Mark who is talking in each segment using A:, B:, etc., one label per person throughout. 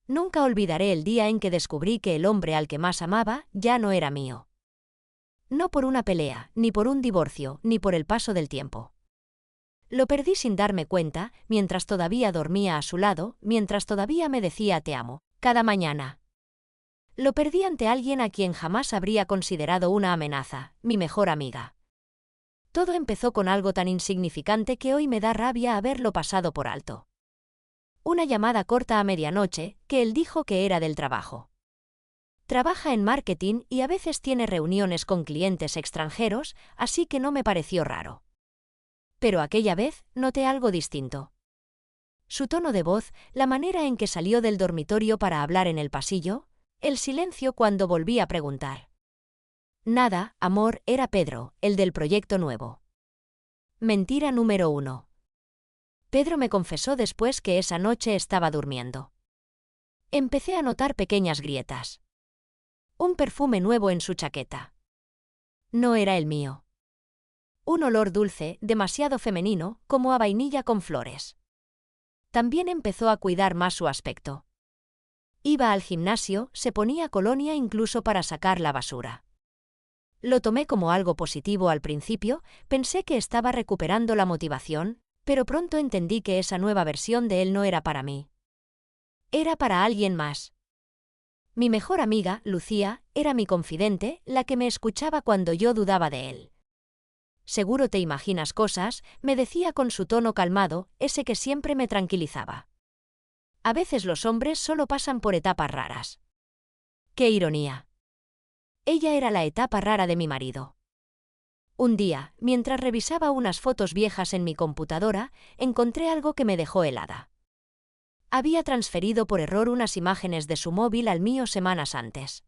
A: Nunca olvidaré el día en que descubrí que el hombre al que más amaba ya no era mío. No por una pelea, ni por un divorcio, ni por el paso del tiempo. Lo perdí sin darme cuenta, mientras todavía dormía a su lado, mientras todavía me decía te amo, cada mañana. Lo perdí ante alguien a quien jamás habría considerado una amenaza, mi mejor amiga. Todo empezó con algo tan insignificante que hoy me da rabia haberlo pasado por alto. Una llamada corta a medianoche, que él dijo que era del trabajo. Trabaja en marketing y a veces tiene reuniones con clientes extranjeros, así que no me pareció raro. Pero aquella vez noté algo distinto. Su tono de voz, la manera en que salió del dormitorio para hablar en el pasillo, el silencio cuando volví a preguntar. Nada, amor, era Pedro, el del proyecto nuevo. Mentira número 1. Pedro me confesó después que esa noche estaba durmiendo. Empecé a notar pequeñas grietas. Un perfume nuevo en su chaqueta. No era el mío. Un olor dulce, demasiado femenino, como a vainilla con flores. También empezó a cuidar más su aspecto. Iba al gimnasio, se ponía colonia incluso para sacar la basura. Lo tomé como algo positivo al principio, pensé que estaba recuperando la motivación, pero pronto entendí que esa nueva versión de él no era para mí. Era para alguien más. Mi mejor amiga, Lucía, era mi confidente, la que me escuchaba cuando yo dudaba de él. Seguro te imaginas cosas, me decía con su tono calmado, ese que siempre me tranquilizaba. A veces los hombres solo pasan por etapas raras. ¡Qué ironía! Ella era la etapa rara de mi marido. Un día, mientras revisaba unas fotos viejas en mi computadora, encontré algo que me dejó helada. Había transferido por error unas imágenes de su móvil al mío semanas antes.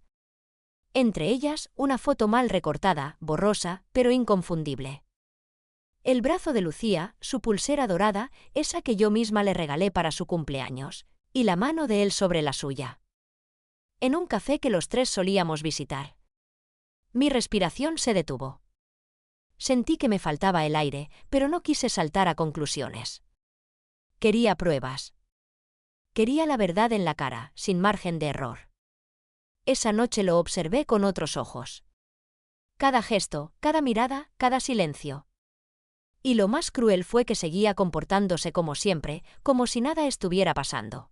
A: Entre ellas, una foto mal recortada, borrosa, pero inconfundible. El brazo de Lucía, su pulsera dorada, esa que yo misma le regalé para su cumpleaños, y la mano de él sobre la suya. En un café que los tres solíamos visitar. Mi respiración se detuvo. Sentí que me faltaba el aire, pero no quise saltar a conclusiones. Quería pruebas. Quería la verdad en la cara, sin margen de error. Esa noche lo observé con otros ojos. Cada gesto, cada mirada, cada silencio. Y lo más cruel fue que seguía comportándose como siempre, como si nada estuviera pasando.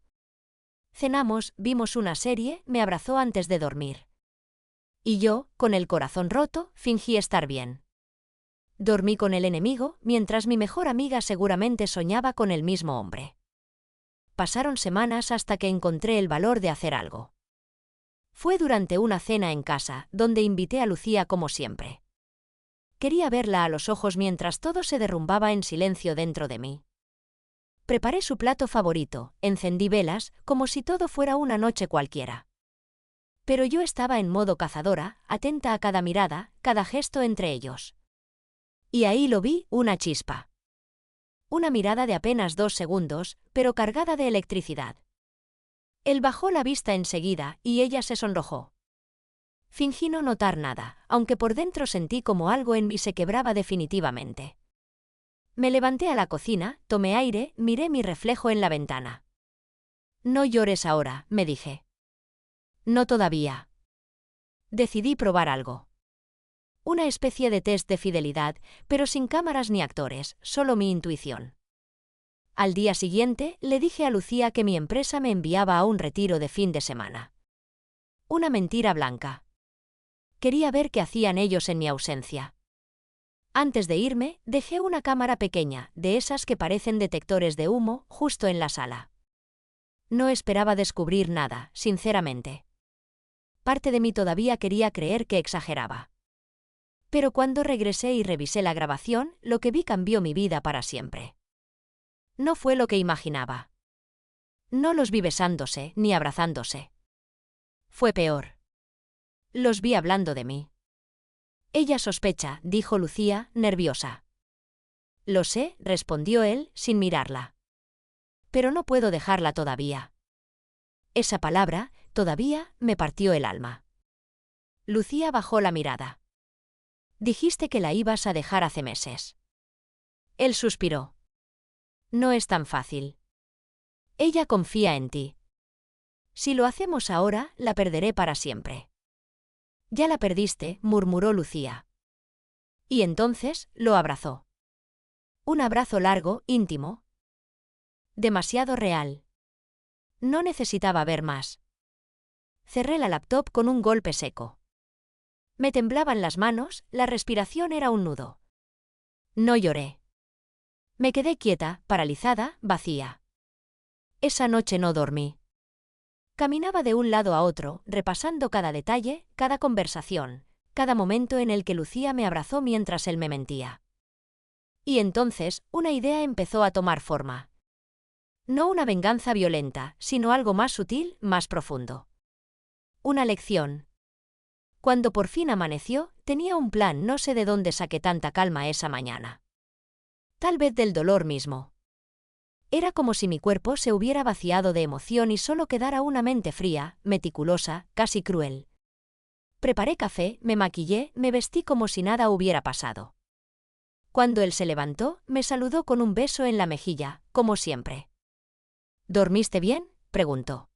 A: Cenamos, vimos una serie, me abrazó antes de dormir. Y yo, con el corazón roto, fingí estar bien. Dormí con el enemigo, mientras mi mejor amiga seguramente soñaba con el mismo hombre. Pasaron semanas hasta que encontré el valor de hacer algo. Fue durante una cena en casa, donde invité a Lucía como siempre. Quería verla a los ojos mientras todo se derrumbaba en silencio dentro de mí. Preparé su plato favorito, encendí velas, como si todo fuera una noche cualquiera. Pero yo estaba en modo cazadora, atenta a cada mirada, cada gesto entre ellos. Y ahí lo vi, una chispa. Una mirada de apenas 2 segundos, pero cargada de electricidad. Él bajó la vista enseguida, y ella se sonrojó. Fingí no notar nada, aunque por dentro sentí como algo en mí se quebraba definitivamente. Me levanté a la cocina, tomé aire, miré mi reflejo en la ventana. No llores ahora, me dije. No todavía. Decidí probar algo. Una especie de test de fidelidad, pero sin cámaras ni actores, solo mi intuición. Al día siguiente, le dije a Lucía que mi empresa me enviaba a un retiro de fin de semana. Una mentira blanca. Quería ver qué hacían ellos en mi ausencia. Antes de irme, dejé una cámara pequeña, de esas que parecen detectores de humo, justo en la sala. No esperaba descubrir nada, sinceramente. Parte de mí todavía quería creer que exageraba. Pero cuando regresé y revisé la grabación, lo que vi cambió mi vida para siempre. No fue lo que imaginaba. No los vi besándose, ni abrazándose. Fue peor. Los vi hablando de mí. Ella sospecha, dijo Lucía, nerviosa. Lo sé, respondió él, sin mirarla. Pero no puedo dejarla todavía. Esa palabra, todavía, me partió el alma. Lucía bajó la mirada. Dijiste que la ibas a dejar hace meses. Él suspiró. No es tan fácil. Ella confía en ti. Si lo hacemos ahora, la perderé para siempre. Ya la perdiste, murmuró Lucía. Y entonces, lo abrazó. Un abrazo largo, íntimo. Demasiado real. No necesitaba ver más. Cerré la laptop con un golpe seco. Me temblaban las manos, la respiración era un nudo. No lloré. Me quedé quieta, paralizada, vacía. Esa noche no dormí. Caminaba de un lado a otro, repasando cada detalle, cada conversación, cada momento en el que Lucía me abrazó mientras él me mentía. Y entonces, una idea empezó a tomar forma. No una venganza violenta, sino algo más sutil, más profundo. Una lección. Cuando por fin amaneció, tenía un plan, no sé de dónde saqué tanta calma esa mañana. Tal vez del dolor mismo. Era como si mi cuerpo se hubiera vaciado de emoción y solo quedara una mente fría, meticulosa, casi cruel. Preparé café, me maquillé, me vestí como si nada hubiera pasado. Cuando él se levantó, me saludó con un beso en la mejilla, como siempre. ¿Dormiste bien?, preguntó.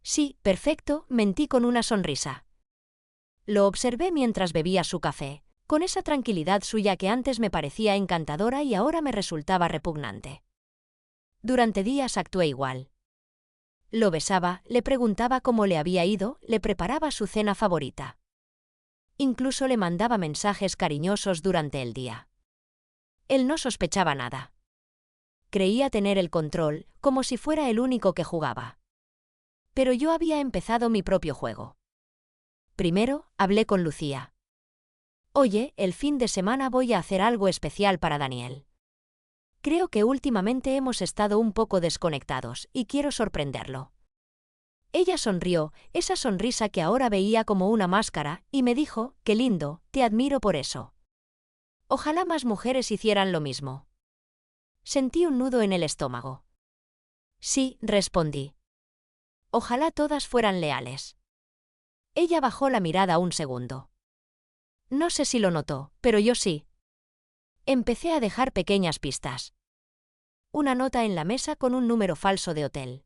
A: Sí, perfecto, mentí con una sonrisa. Lo observé mientras bebía su café, con esa tranquilidad suya que antes me parecía encantadora y ahora me resultaba repugnante. Durante días actué igual. Lo besaba, le preguntaba cómo le había ido, le preparaba su cena favorita. Incluso le mandaba mensajes cariñosos durante el día. Él no sospechaba nada. Creía tener el control, como si fuera el único que jugaba. Pero yo había empezado mi propio juego. Primero, hablé con Lucía. Oye, el fin de semana voy a hacer algo especial para Daniel. Creo que últimamente hemos estado un poco desconectados y quiero sorprenderlo. Ella sonrió, esa sonrisa que ahora veía como una máscara, y me dijo, qué lindo, te admiro por eso. Ojalá más mujeres hicieran lo mismo. Sentí un nudo en el estómago. Sí, respondí. Ojalá todas fueran leales. Ella bajó la mirada un segundo. No sé si lo notó, pero yo sí. Empecé a dejar pequeñas pistas. Una nota en la mesa con un número falso de hotel.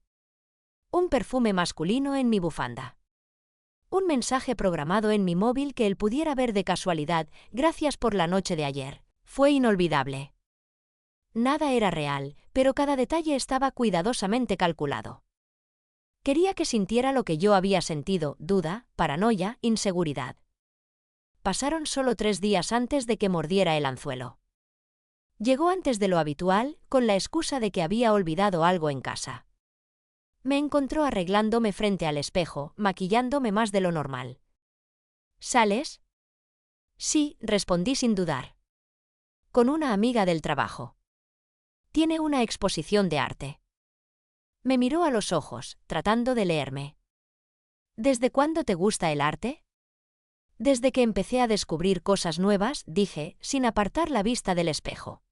A: Un perfume masculino en mi bufanda. Un mensaje programado en mi móvil que él pudiera ver de casualidad, gracias por la noche de ayer. Fue inolvidable. Nada era real, pero cada detalle estaba cuidadosamente calculado. Quería que sintiera lo que yo había sentido, duda, paranoia, inseguridad. Pasaron solo 3 días antes de que mordiera el anzuelo. Llegó antes de lo habitual, con la excusa de que había olvidado algo en casa. Me encontró arreglándome frente al espejo, maquillándome más de lo normal. ¿Sales? Sí, respondí sin dudar. Con una amiga del trabajo. Tiene una exposición de arte. Me miró a los ojos, tratando de leerme. ¿Desde cuándo te gusta el arte? Desde que empecé a descubrir cosas nuevas, dije, sin apartar la vista del espejo.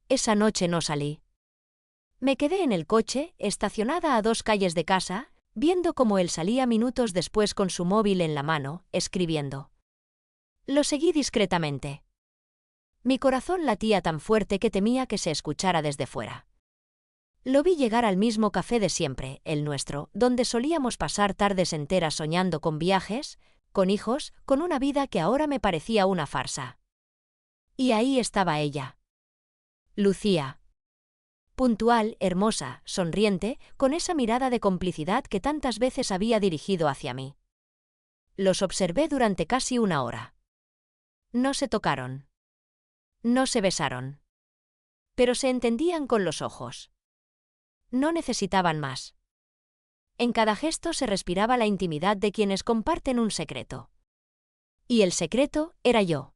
A: Esa noche no salí. Me quedé en el coche, estacionada a 2 calles de casa, viendo cómo él salía minutos después con su móvil en la mano, escribiendo. Lo seguí discretamente. Mi corazón latía tan fuerte que temía que se escuchara desde fuera. Lo vi llegar al mismo café de siempre, el nuestro, donde solíamos pasar tardes enteras soñando con viajes, con hijos, con una vida que ahora me parecía una farsa. Y ahí estaba ella. Lucía. Puntual, hermosa, sonriente, con esa mirada de complicidad que tantas veces había dirigido hacia mí. Los observé durante casi 1 hora. No se tocaron. No se besaron. Pero se entendían con los ojos. No necesitaban más. En cada gesto se respiraba la intimidad de quienes comparten un secreto. Y el secreto era yo.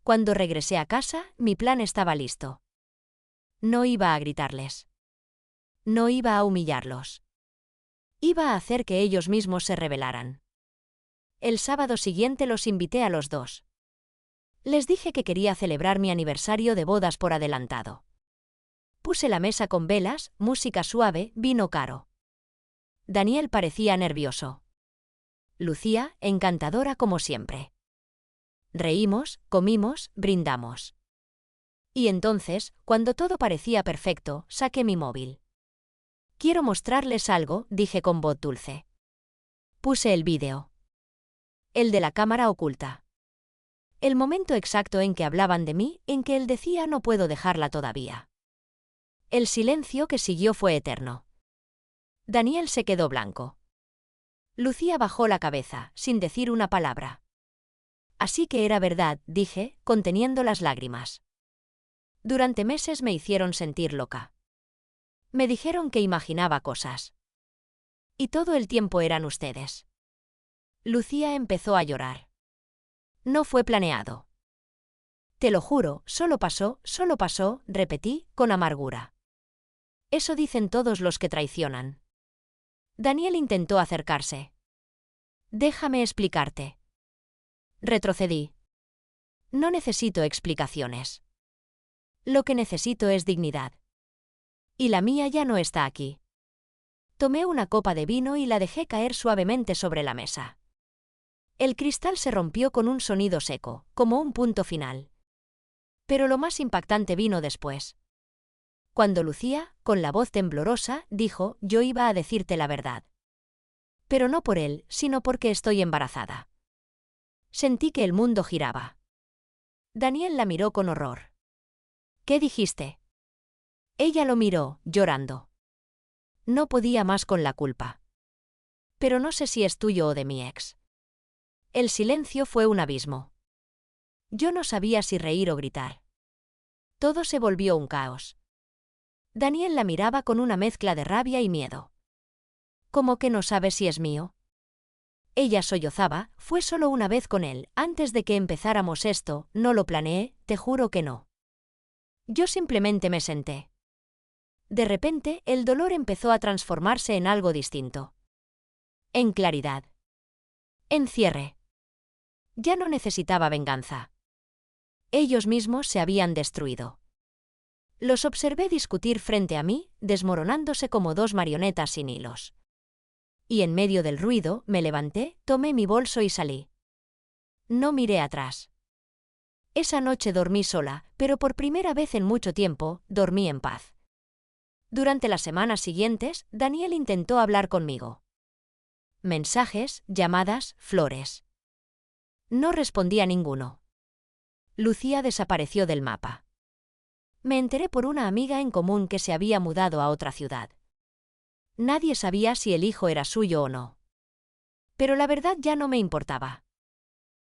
A: Cuando regresé a casa, mi plan estaba listo. No iba a gritarles. No iba a humillarlos. Iba a hacer que ellos mismos se rebelaran. El sábado siguiente los invité a los 2. Les dije que quería celebrar mi aniversario de bodas por adelantado. Puse la mesa con velas, música suave, vino caro. Daniel parecía nervioso. Lucía, encantadora como siempre. Reímos, comimos, brindamos. Y entonces, cuando todo parecía perfecto, saqué mi móvil. Quiero mostrarles algo, dije con voz dulce. Puse el vídeo. El de la cámara oculta. El momento exacto en que hablaban de mí, en que él decía no puedo dejarla todavía. El silencio que siguió fue eterno. Daniel se quedó blanco. Lucía bajó la cabeza, sin decir una palabra. Así que era verdad, dije, conteniendo las lágrimas. Durante meses me hicieron sentir loca. Me dijeron que imaginaba cosas. Y todo el tiempo eran ustedes. Lucía empezó a llorar. No fue planeado. Te lo juro, solo pasó, repetí, con amargura. Eso dicen todos los que traicionan. Daniel intentó acercarse. Déjame explicarte. Retrocedí. No necesito explicaciones. Lo que necesito es dignidad. Y la mía ya no está aquí. Tomé una copa de vino y la dejé caer suavemente sobre la mesa. El cristal se rompió con un sonido seco, como un punto final. Pero lo más impactante vino después. Cuando Lucía, con la voz temblorosa, dijo, yo iba a decirte la verdad. Pero no por él, sino porque estoy embarazada. Sentí que el mundo giraba. Daniel la miró con horror. ¿Qué dijiste? Ella lo miró, llorando. No podía más con la culpa. Pero no sé si es tuyo o de mi ex. El silencio fue un abismo. Yo no sabía si reír o gritar. Todo se volvió un caos. Daniel la miraba con una mezcla de rabia y miedo. ¿Cómo que no sabes si es mío? Ella sollozaba, fue solo una vez con él, antes de que empezáramos esto, no lo planeé, te juro que no. Yo simplemente me senté. De repente, el dolor empezó a transformarse en algo distinto. En claridad. En cierre. Ya no necesitaba venganza. Ellos mismos se habían destruido. Los observé discutir frente a mí, desmoronándose como dos marionetas sin hilos. Y en medio del ruido, me levanté, tomé mi bolso y salí. No miré atrás. Esa noche dormí sola, pero por primera vez en mucho tiempo, dormí en paz. Durante las semanas siguientes, Daniel intentó hablar conmigo. Mensajes, llamadas, flores. No respondí a ninguno. Lucía desapareció del mapa. Me enteré por una amiga en común que se había mudado a otra ciudad. Nadie sabía si el hijo era suyo o no. Pero la verdad ya no me importaba.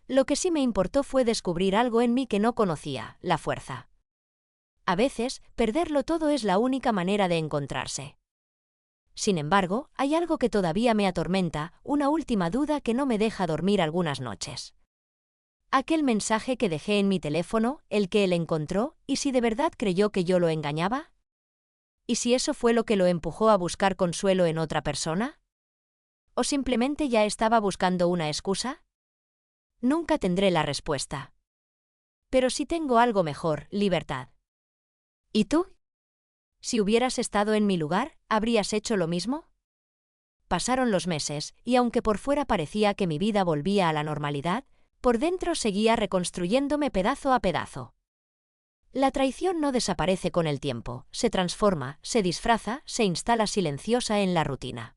A: Lo que sí me importó fue descubrir algo en mí que no conocía, la fuerza. A veces, perderlo todo es la única manera de encontrarse. Sin embargo, hay algo que todavía me atormenta, una última duda que no me deja dormir algunas noches. Aquel mensaje que dejé en mi teléfono, el que él encontró, ¿y si de verdad creyó que yo lo engañaba? ¿Y si eso fue lo que lo empujó a buscar consuelo en otra persona? ¿O simplemente ya estaba buscando una excusa? Nunca tendré la respuesta. Pero sí tengo algo mejor, libertad. ¿Y tú? Si hubieras estado en mi lugar, ¿habrías hecho lo mismo? Pasaron los meses, y aunque por fuera parecía que mi vida volvía a la normalidad, por dentro seguía reconstruyéndome pedazo a pedazo. La traición no desaparece con el tiempo, se transforma, se disfraza, se instala silenciosa en la rutina.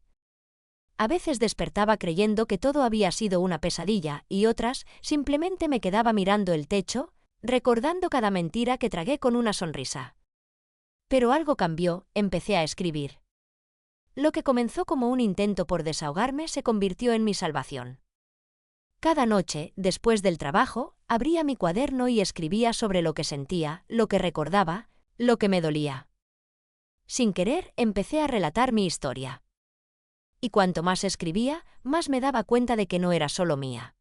A: A veces despertaba creyendo que todo había sido una pesadilla, y otras, simplemente me quedaba mirando el techo, recordando cada mentira que tragué con una sonrisa. Pero algo cambió, empecé a escribir. Lo que comenzó como un intento por desahogarme se convirtió en mi salvación. Cada noche, después del trabajo, abría mi cuaderno y escribía sobre lo que sentía, lo que recordaba, lo que me dolía. Sin querer, empecé a relatar mi historia. Y cuanto más escribía, más me daba cuenta de que no era solo mía.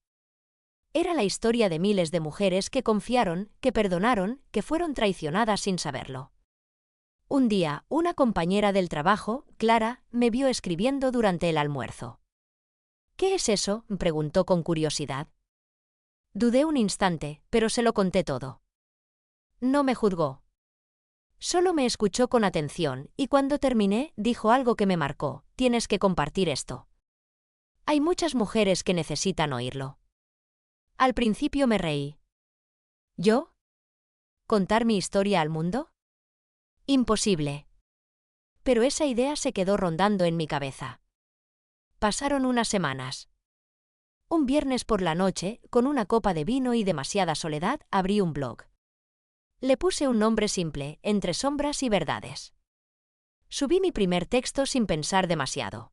A: Era la historia de miles de mujeres que confiaron, que perdonaron, que fueron traicionadas sin saberlo. Un día, una compañera del trabajo, Clara, me vio escribiendo durante el almuerzo. ¿Qué es eso?, preguntó con curiosidad. Dudé un instante, pero se lo conté todo. No me juzgó. Solo me escuchó con atención, y cuando terminé, dijo algo que me marcó: tienes que compartir esto. Hay muchas mujeres que necesitan oírlo. Al principio me reí. ¿Yo? ¿Contar mi historia al mundo? Imposible. pero esa idea se quedó rondando en mi cabeza. Pasaron unas semanas. Un viernes por la noche, con una copa de vino y demasiada soledad, abrí un blog. Le puse un nombre simple, Entre sombras y verdades. Subí mi primer texto sin pensar demasiado.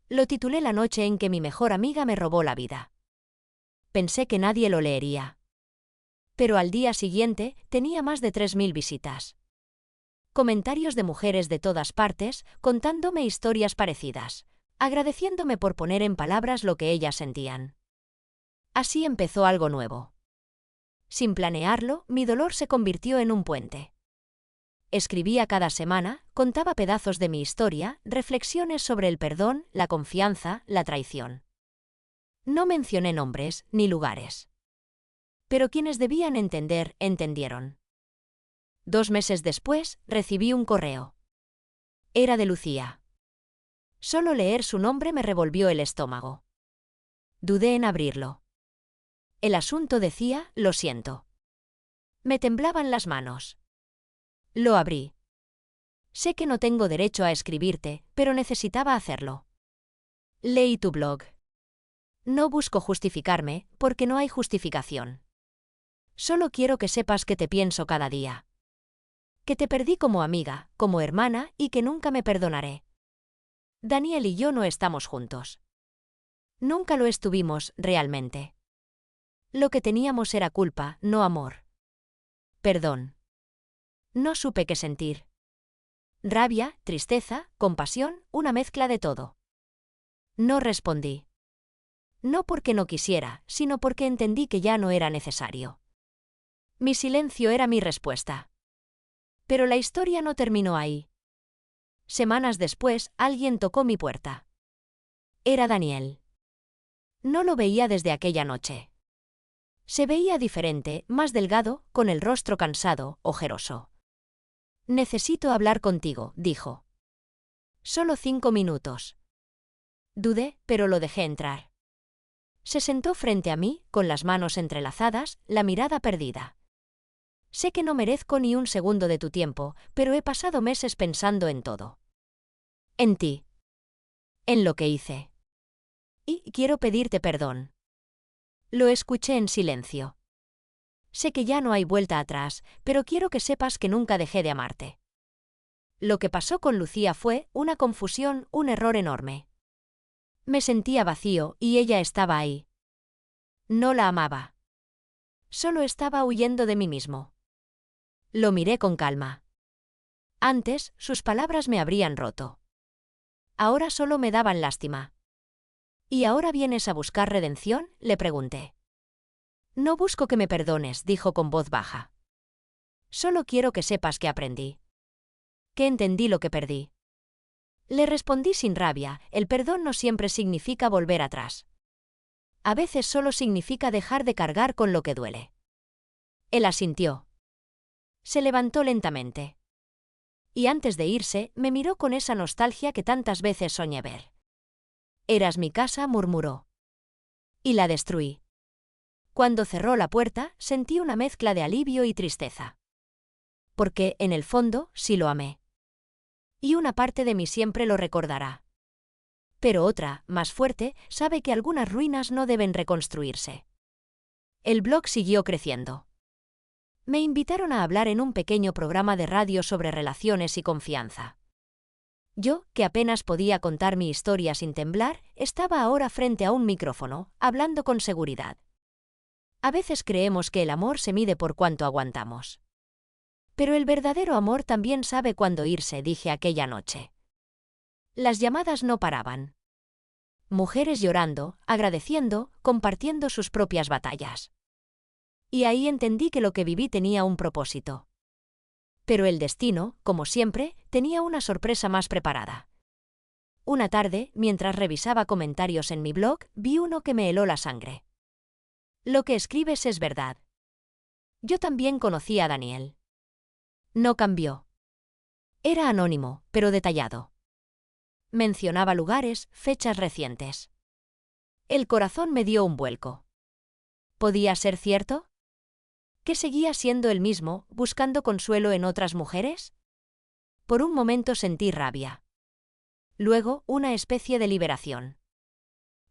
A: Lo titulé La noche en que mi mejor amiga me robó la vida. Pensé que nadie lo leería. Pero al día siguiente tenía más de 3000 visitas. Comentarios de mujeres de todas partes, contándome historias parecidas, agradeciéndome por poner en palabras lo que ellas sentían. Así empezó algo nuevo. Sin planearlo, mi dolor se convirtió en un puente. Escribía cada semana, contaba pedazos de mi historia, reflexiones sobre el perdón, la confianza, la traición. No mencioné nombres ni lugares. Pero quienes debían entender, entendieron. 2 meses después, recibí un correo. Era de Lucía. Solo leer su nombre me revolvió el estómago. Dudé en abrirlo. El asunto decía, lo siento. Me temblaban las manos. Lo abrí. Sé que no tengo derecho a escribirte, pero necesitaba hacerlo. Leí tu blog. No busco justificarme, porque no hay justificación. Solo quiero que sepas que te pienso cada día. Que te perdí como amiga, como hermana y que nunca me perdonaré. Daniel y yo no estamos juntos. Nunca lo estuvimos, realmente. Lo que teníamos era culpa, no amor. Perdón. No supe qué sentir. Rabia, tristeza, compasión, una mezcla de todo. No respondí. No porque no quisiera, sino porque entendí que ya no era necesario. Mi silencio era mi respuesta. Pero la historia no terminó ahí. Semanas después, alguien tocó mi puerta. Era Daniel. No lo veía desde aquella noche. Se veía diferente, más delgado, con el rostro cansado, ojeroso. Necesito hablar contigo, dijo. Solo 5 minutos. Dudé, pero lo dejé entrar. Se sentó frente a mí, con las manos entrelazadas, la mirada perdida. Sé que no merezco ni un segundo de tu tiempo, pero he pasado meses pensando en todo. En ti. En lo que hice. Y quiero pedirte perdón. Lo escuché en silencio. Sé que ya no hay vuelta atrás, pero quiero que sepas que nunca dejé de amarte. Lo que pasó con Lucía fue una confusión, un error enorme. Me sentía vacío y ella estaba ahí. No la amaba. Solo estaba huyendo de mí mismo. Lo miré con calma. Antes, sus palabras me habrían roto. Ahora solo me daban lástima. ¿Y ahora vienes a buscar redención?, le pregunté. No busco que me perdones, dijo con voz baja. Solo quiero que sepas que aprendí. Que entendí lo que perdí. Le respondí sin rabia, el perdón no siempre significa volver atrás. A veces solo significa dejar de cargar con lo que duele. Él asintió. Se levantó lentamente. Y antes de irse, me miró con esa nostalgia que tantas veces soñé ver. Eras mi casa, murmuró. Y la destruí. Cuando cerró la puerta, sentí una mezcla de alivio y tristeza. Porque, en el fondo, sí lo amé. Y una parte de mí siempre lo recordará. Pero otra, más fuerte, sabe que algunas ruinas no deben reconstruirse. El blog siguió creciendo. Me invitaron a hablar en un pequeño programa de radio sobre relaciones y confianza. Yo, que apenas podía contar mi historia sin temblar, estaba ahora frente a un micrófono, hablando con seguridad. A veces creemos que el amor se mide por cuánto aguantamos. Pero el verdadero amor también sabe cuándo irse, dije aquella noche. Las llamadas no paraban. Mujeres llorando, agradeciendo, compartiendo sus propias batallas. Y ahí entendí que lo que viví tenía un propósito. Pero el destino, como siempre, tenía una sorpresa más preparada. Una tarde, mientras revisaba comentarios en mi blog, vi uno que me heló la sangre. Lo que escribes es verdad. Yo también conocí a Daniel. No cambió. Era anónimo, pero detallado. Mencionaba lugares, fechas recientes. El corazón me dio un vuelco. ¿Podía ser cierto? ¿Que seguía siendo el mismo, buscando consuelo en otras mujeres? Por un momento sentí rabia. Luego, una especie de liberación.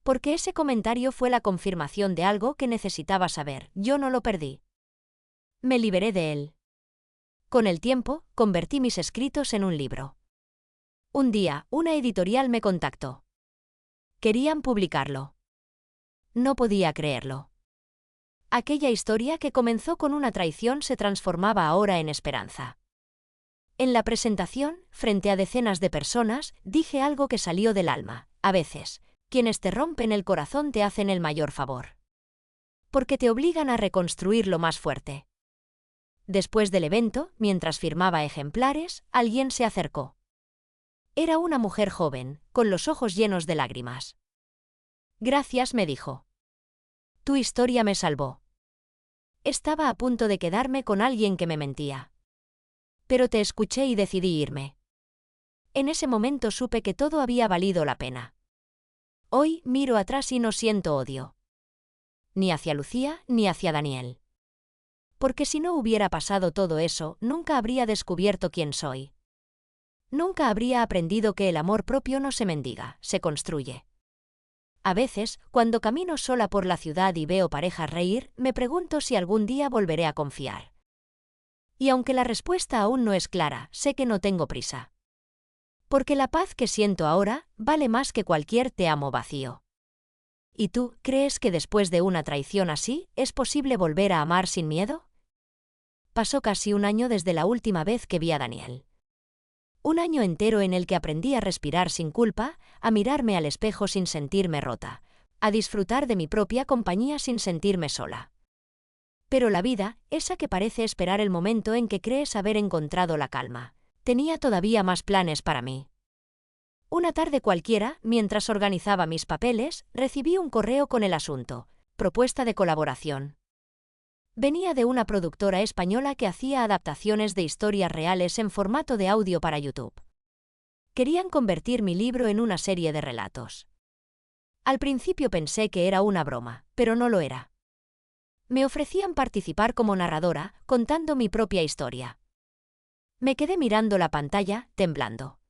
A: Porque ese comentario fue la confirmación de algo que necesitaba saber. Yo no lo perdí. Me liberé de él. Con el tiempo, convertí mis escritos en un libro. Un día, una editorial me contactó. Querían publicarlo. No podía creerlo. Aquella historia que comenzó con una traición se transformaba ahora en esperanza. En la presentación, frente a decenas de personas, dije algo que salió del alma. A veces, quienes te rompen el corazón te hacen el mayor favor. Porque te obligan a reconstruirlo más fuerte. Después del evento, mientras firmaba ejemplares, alguien se acercó. Era una mujer joven, con los ojos llenos de lágrimas. Gracias, me dijo. Tu historia me salvó. Estaba a punto de quedarme con alguien que me mentía. Pero te escuché y decidí irme. En ese momento supe que todo había valido la pena. Hoy miro atrás y no siento odio. Ni hacia Lucía ni hacia Daniel. Porque si no hubiera pasado todo eso, nunca habría descubierto quién soy. Nunca habría aprendido que el amor propio no se mendiga, se construye. A veces, cuando camino sola por la ciudad y veo parejas reír, me pregunto si algún día volveré a confiar. Y aunque la respuesta aún no es clara, sé que no tengo prisa. Porque la paz que siento ahora vale más que cualquier te amo vacío. ¿Y tú, crees que después de una traición así, es posible volver a amar sin miedo? Pasó casi un año desde la última vez que vi a Daniel. Un año entero en el que aprendí a respirar sin culpa, a mirarme al espejo sin sentirme rota, a disfrutar de mi propia compañía sin sentirme sola. Pero la vida, esa que parece esperar el momento en que crees haber encontrado la calma, tenía todavía más planes para mí. Una tarde cualquiera, mientras organizaba mis papeles, recibí un correo con el asunto: propuesta de colaboración. Venía de una productora española que hacía adaptaciones de historias reales en formato de audio para YouTube. Querían convertir mi libro en una serie de relatos. Al principio pensé que era una broma, pero no lo era. Me ofrecían participar como narradora, contando mi propia historia. Me quedé mirando la pantalla, temblando.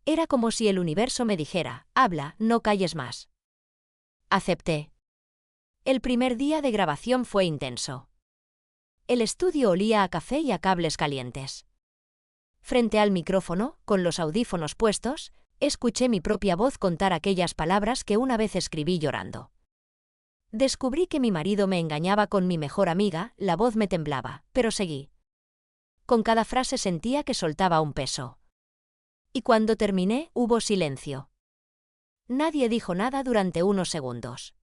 A: Era como si el universo me dijera: habla, no calles más. Acepté. El primer día de grabación fue intenso. El estudio olía a café y a cables calientes. Frente al micrófono, con los audífonos puestos, escuché mi propia voz contar aquellas palabras que una vez escribí llorando. Descubrí que mi marido me engañaba con mi mejor amiga, la voz me temblaba, pero seguí. Con cada frase sentía que soltaba un peso. Y cuando terminé, hubo silencio. Nadie dijo nada durante unos segundos.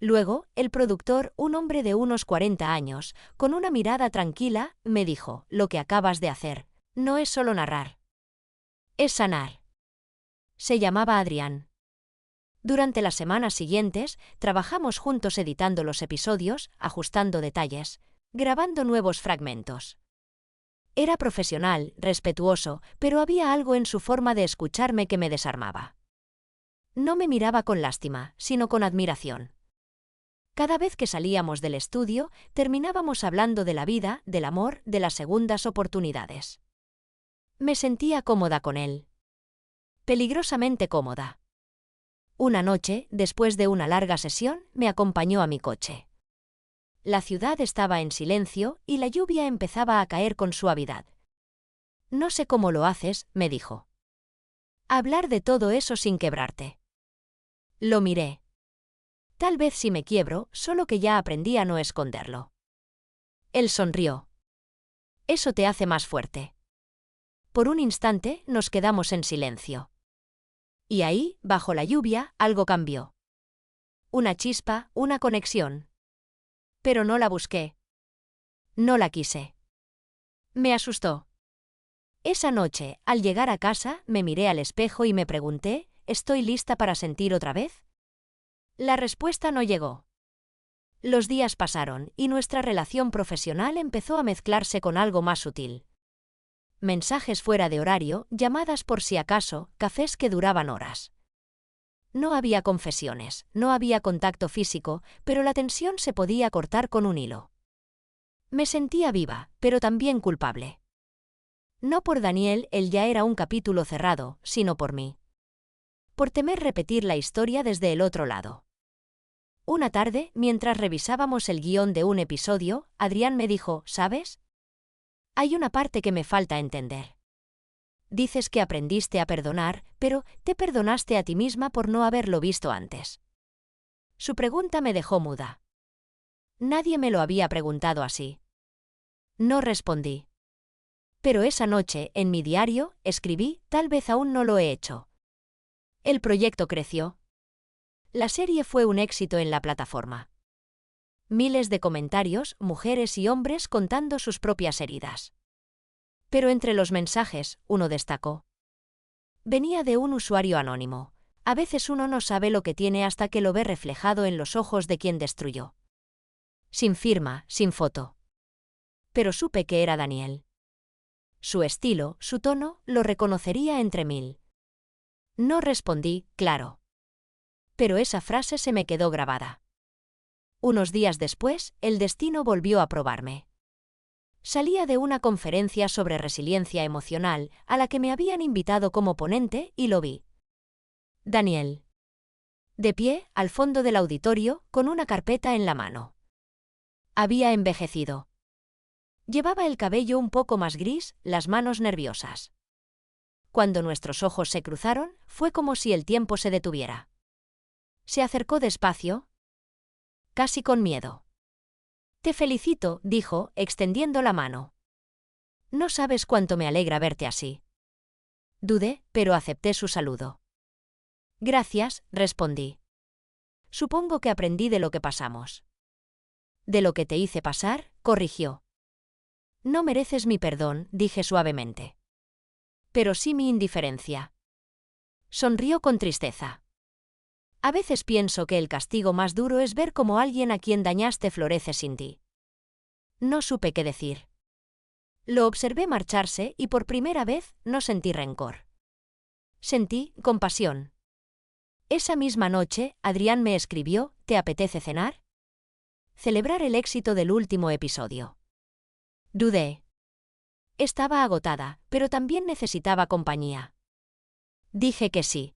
A: Luego, el productor, un hombre de unos 40 años, con una mirada tranquila, me dijo: lo que acabas de hacer no es solo narrar. Es sanar. Se llamaba Adrián. Durante las semanas siguientes, trabajamos juntos editando los episodios, ajustando detalles, grabando nuevos fragmentos. Era profesional, respetuoso, pero había algo en su forma de escucharme que me desarmaba. No me miraba con lástima, sino con admiración. Cada vez que salíamos del estudio, terminábamos hablando de la vida, del amor, de las segundas oportunidades. Me sentía cómoda con él. Peligrosamente cómoda. Una noche, después de una larga sesión, me acompañó a mi coche. La ciudad estaba en silencio y la lluvia empezaba a caer con suavidad. No sé cómo lo haces, me dijo. Hablar de todo eso sin quebrarte. Lo miré. Tal vez si me quiebro, solo que ya aprendí a no esconderlo. Él sonrió. Eso te hace más fuerte. Por un instante, nos quedamos en silencio. Y ahí, bajo la lluvia, algo cambió. Una chispa, una conexión. Pero no la busqué. No la quise. Me asustó. Esa noche, al llegar a casa, me miré al espejo y me pregunté: ¿estoy lista para sentir otra vez? La respuesta no llegó. Los días pasaron y nuestra relación profesional empezó a mezclarse con algo más sutil. Mensajes fuera de horario, llamadas por si acaso, cafés que duraban horas. No había confesiones, no había contacto físico, pero la tensión se podía cortar con un hilo. Me sentía viva, pero también culpable. No por Daniel, él ya era un capítulo cerrado, sino por mí. Por temer repetir la historia desde el otro lado. Una tarde, mientras revisábamos el guión de un episodio, Adrián me dijo, ¿sabes? Hay una parte que me falta entender. Dices que aprendiste a perdonar, pero ¿te perdonaste a ti misma por no haberlo visto antes? Su pregunta me dejó muda. Nadie me lo había preguntado así. No respondí. Pero esa noche, en mi diario, escribí, tal vez aún no lo he hecho. El proyecto creció. La serie fue un éxito en la plataforma. Miles de comentarios, mujeres y hombres contando sus propias heridas. Pero entre los mensajes, uno destacó. Venía de un usuario anónimo. A veces uno no sabe lo que tiene hasta que lo ve reflejado en los ojos de quien destruyó. Sin firma, sin foto. Pero supe que era Daniel. Su estilo, su tono, lo reconocería entre mil. No respondí, claro. Pero esa frase se me quedó grabada. Unos días después, el destino volvió a probarme. Salía de una conferencia sobre resiliencia emocional, a la que me habían invitado como ponente, y lo vi. Daniel. De pie, al fondo del auditorio, con una carpeta en la mano. Había envejecido. Llevaba el cabello un poco más gris, las manos nerviosas. Cuando nuestros ojos se cruzaron, fue como si el tiempo se detuviera. Se acercó despacio, casi con miedo. Te felicito, dijo, extendiendo la mano. No sabes cuánto me alegra verte así. Dudé, pero acepté su saludo. Gracias, respondí. Supongo que aprendí de lo que pasamos. De lo que te hice pasar, corrigió. No mereces mi perdón, dije suavemente. Pero sí mi indiferencia. Sonrió con tristeza. A veces pienso que el castigo más duro es ver cómo alguien a quien dañaste florece sin ti. No supe qué decir. Lo observé marcharse y por primera vez no sentí rencor. Sentí compasión. Esa misma noche, Adrián me escribió, ¿te apetece cenar? Celebrar el éxito del último episodio. Dudé. Estaba agotada, pero también necesitaba compañía. Dije que sí.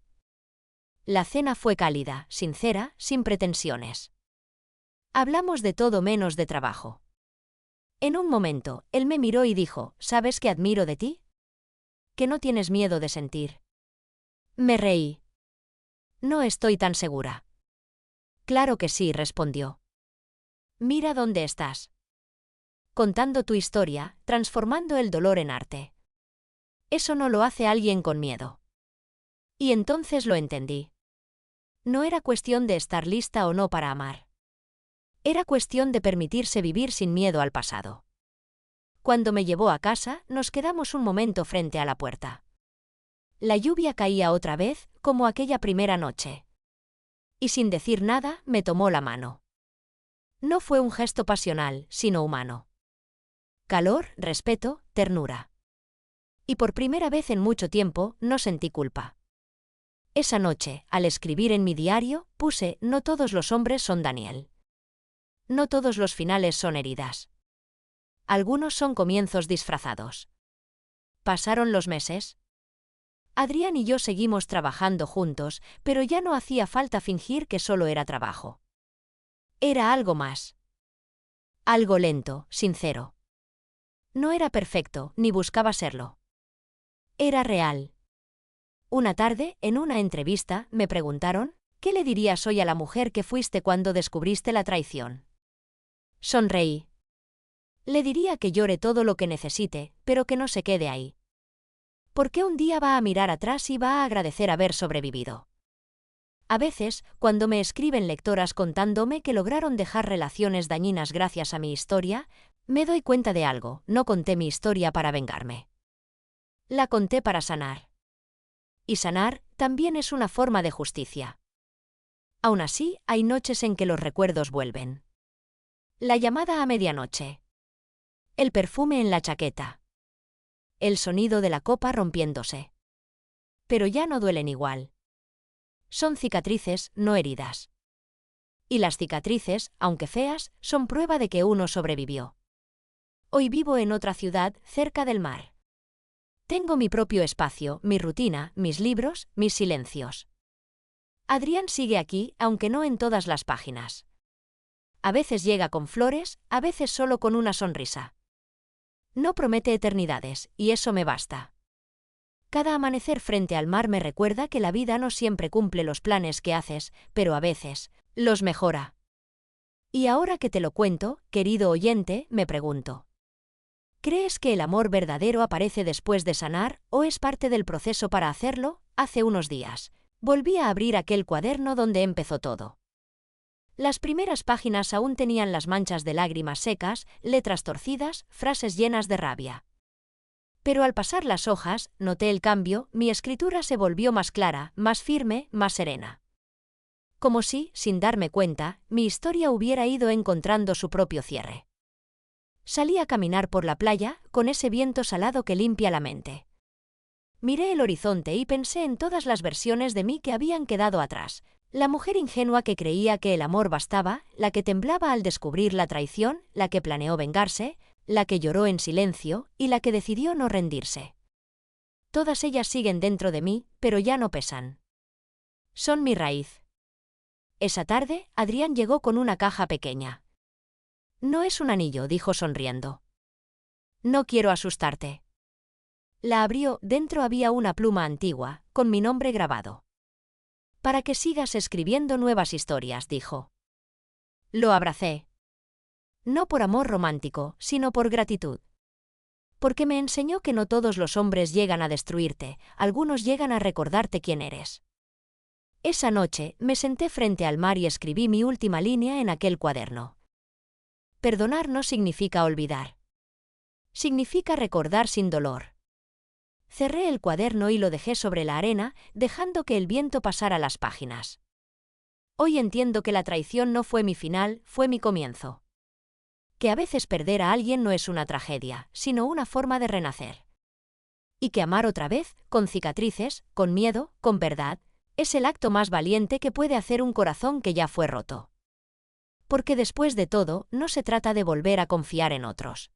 A: La cena fue cálida, sincera, sin pretensiones. Hablamos de todo menos de trabajo. En un momento, él me miró y dijo, ¿sabes qué admiro de ti? Que no tienes miedo de sentir. Me reí. No estoy tan segura. Claro que sí, respondió. Mira dónde estás. Contando tu historia, transformando el dolor en arte. Eso no lo hace alguien con miedo. Y entonces lo entendí. No era cuestión de estar lista o no para amar. Era cuestión de permitirse vivir sin miedo al pasado. Cuando me llevó a casa, nos quedamos un momento frente a la puerta. La lluvia caía otra vez, como aquella primera noche. Y sin decir nada, me tomó la mano. No fue un gesto pasional, sino humano. Calor, respeto, ternura. Y por primera vez en mucho tiempo, no sentí culpa. Esa noche, al escribir en mi diario, puse, no todos los hombres son Daniel. No todos los finales son heridas. Algunos son comienzos disfrazados. Pasaron los meses. Adrián y yo seguimos trabajando juntos, pero ya no hacía falta fingir que solo era trabajo. Era algo más. Algo lento, sincero. No era perfecto, ni buscaba serlo. Era real. Una tarde, en una entrevista, me preguntaron, ¿qué le dirías hoy a la mujer que fuiste cuando descubriste la traición? Sonreí. Le diría que llore todo lo que necesite, pero que no se quede ahí. Porque un día va a mirar atrás y va a agradecer haber sobrevivido. A veces, cuando me escriben lectoras contándome que lograron dejar relaciones dañinas gracias a mi historia, me doy cuenta de algo, no conté mi historia para vengarme. La conté para sanar. Y sanar también es una forma de justicia. Aún así, hay noches en que los recuerdos vuelven. La llamada a medianoche. El perfume en la chaqueta. El sonido de la copa rompiéndose. Pero ya no duelen igual. Son cicatrices, no heridas. Y las cicatrices, aunque feas, son prueba de que uno sobrevivió. Hoy vivo en otra ciudad, cerca del mar. Tengo mi propio espacio, mi rutina, mis libros, mis silencios. Adrián sigue aquí, aunque no en todas las páginas. A veces llega con flores, a veces solo con una sonrisa. No promete eternidades, y eso me basta. Cada amanecer frente al mar me recuerda que la vida no siempre cumple los planes que haces, pero a veces los mejora. Y ahora que te lo cuento, querido oyente, me pregunto: ¿crees que el amor verdadero aparece después de sanar, o es parte del proceso para hacerlo? Hace unos días volví a abrir aquel cuaderno donde empezó todo. Las primeras páginas aún tenían las manchas de lágrimas secas, letras torcidas, frases llenas de rabia. Pero al pasar las hojas, noté el cambio, mi escritura se volvió más clara, más firme, más serena. Como si, sin darme cuenta, mi historia hubiera ido encontrando su propio cierre. Salí a caminar por la playa, con ese viento salado que limpia la mente. Miré el horizonte y pensé en todas las versiones de mí que habían quedado atrás. La mujer ingenua que creía que el amor bastaba, la que temblaba al descubrir la traición, la que planeó vengarse, la que lloró en silencio y la que decidió no rendirse. Todas ellas siguen dentro de mí, pero ya no pesan. Son mi raíz. Esa tarde, Adrián llegó con una caja pequeña. «No es un anillo», dijo sonriendo. «No quiero asustarte». La abrió, dentro había una pluma antigua, con mi nombre grabado. «Para que sigas escribiendo nuevas historias», dijo. Lo abracé. No por amor romántico, sino por gratitud. Porque me enseñó que no todos los hombres llegan a destruirte, algunos llegan a recordarte quién eres. Esa noche, me senté frente al mar y escribí mi última línea en aquel cuaderno. Perdonar no significa olvidar. Significa recordar sin dolor. Cerré el cuaderno y lo dejé sobre la arena, dejando que el viento pasara las páginas. Hoy entiendo que la traición no fue mi final, fue mi comienzo. Que a veces perder a alguien no es una tragedia, sino una forma de renacer. Y que amar otra vez, con cicatrices, con miedo, con verdad, es el acto más valiente que puede hacer un corazón que ya fue roto. Porque después de todo, no se trata de volver a confiar en otros.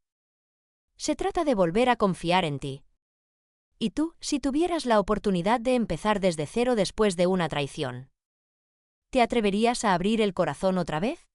A: Se trata de volver a confiar en ti. ¿Y tú, si tuvieras la oportunidad de empezar desde cero después de una traición? ¿Te atreverías a abrir el corazón otra vez?